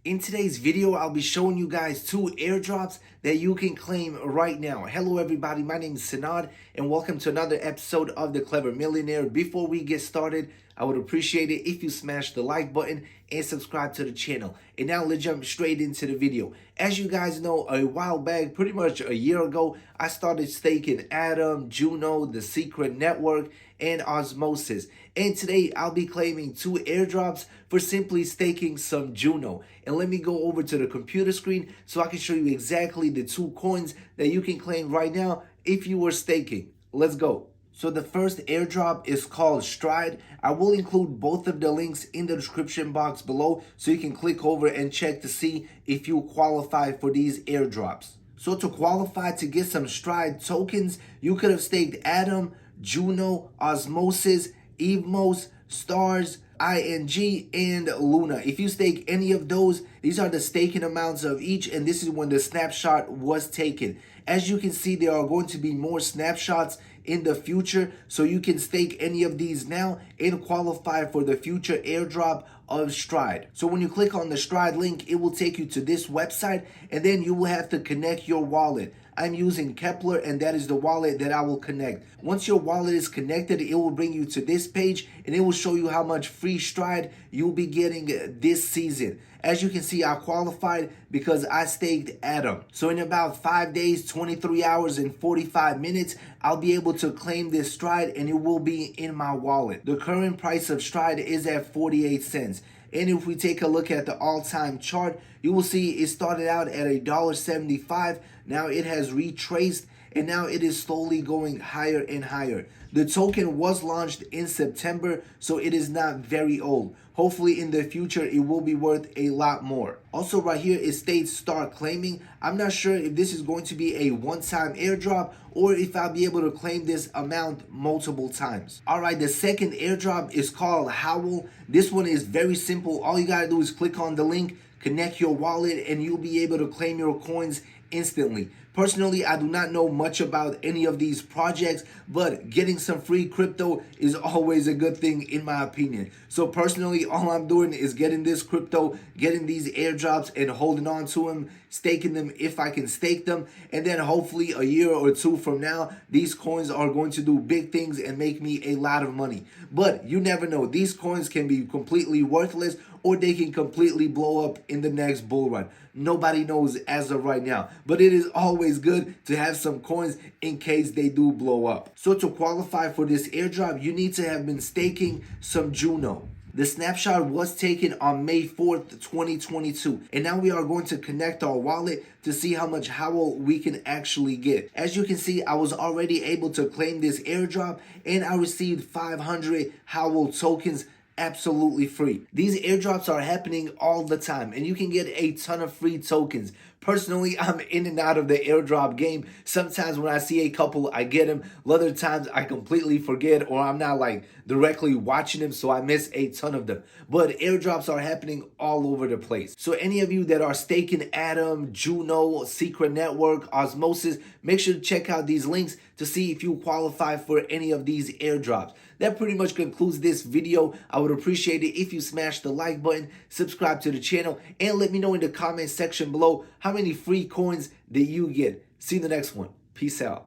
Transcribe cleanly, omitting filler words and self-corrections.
In today's video, I'll be showing you guys 2 airdrops that you can claim right now. Hello everybody, my name is Sanad and welcome to another episode of The Clever Millionaire. Before we get started, I would appreciate it if you smash the like button and subscribe to the channel. And now let's jump straight into the video. As you guys know, a while back, pretty much a year ago, I started staking Atom, Juno, The Secret Network, and Osmosis. And today I'll be claiming 2 airdrops for simply staking some Juno. And let me go over to the computer screen so I can show you exactly the 2 coins that you can claim right now if you were staking. Let's go. So the first airdrop is called Stride. I will include both of the links in the description box below so you can click over and check to see if you qualify for these airdrops. So to qualify to get some Stride tokens, you could have staked Atom, Juno, Osmosis, Evmos, Stars, ING, and Luna. If you stake any of those, these are the staking amounts of each, and this is when the snapshot was taken. As you can see, there are going to be more snapshots in the future, so you can stake any of these now and qualify for the future airdrop of Stride. So when you click on the Stride link, it will take you to this website, and then you will have to connect your wallet. I'm using Kepler, and that is the wallet that I will connect. Once your wallet is connected, it will bring you to this page, and it will show you how much free Stride you'll be getting this season. As you can see, I qualified because I staked Atom. So in about 5 days, 23 hours, and 45 minutes, I'll be able to claim this Stride, and it will be in my wallet. The current price of Stride is at 48 cents. And if we take a look at the all-time chart, you will see it started out at $1.75. Now it has retraced, and now it is slowly going higher and higher. The token was launched in September, so it is not very old. Hopefully in the future, it will be worth a lot more. Also right here, it states start claiming. I'm not sure if this is going to be a one-time airdrop or if I'll be able to claim this amount multiple times. All right, the second airdrop is called Howl. This one is very simple. All you gotta do is click on the link, connect your wallet, and you'll be able to claim your coins instantly. Personally, I do not know much about any of these projects, but getting some free crypto is always a good thing in my opinion. So personally, all I'm doing is getting this crypto, getting these airdrops and holding on to them, staking them if I can stake them. And then hopefully a year or 2 from now, these coins are going to do big things and make me a lot of money. But you never know. These coins can be completely worthless or they can completely blow up in the next bull run. Nobody knows as of right now, but it is always good to have some coins in case they do blow up. So to qualify for this airdrop, you need to have been staking some Juno. The snapshot was taken on May 4th, 2022. And now we are going to connect our wallet to see how much Howl we can actually get. As you can see, I was already able to claim this airdrop and I received 500 Howl tokens absolutely free. These airdrops are happening all the time and you can get a ton of free tokens. Personally, I'm in and out of the airdrop game. Sometimes when I see a couple, I get them. Other times I completely forget or I'm not like directly watching them, so I miss a ton of them. But airdrops are happening all over the place. So any of you that are staking Atom, Juno, Secret Network, Osmosis, make sure to check out these links to see if you qualify for any of these airdrops. That pretty much concludes this video. I would appreciate it if you smash the like button, subscribe to the channel, and let me know in the comment section below how many free coins that you get. See you in the next one. Peace out.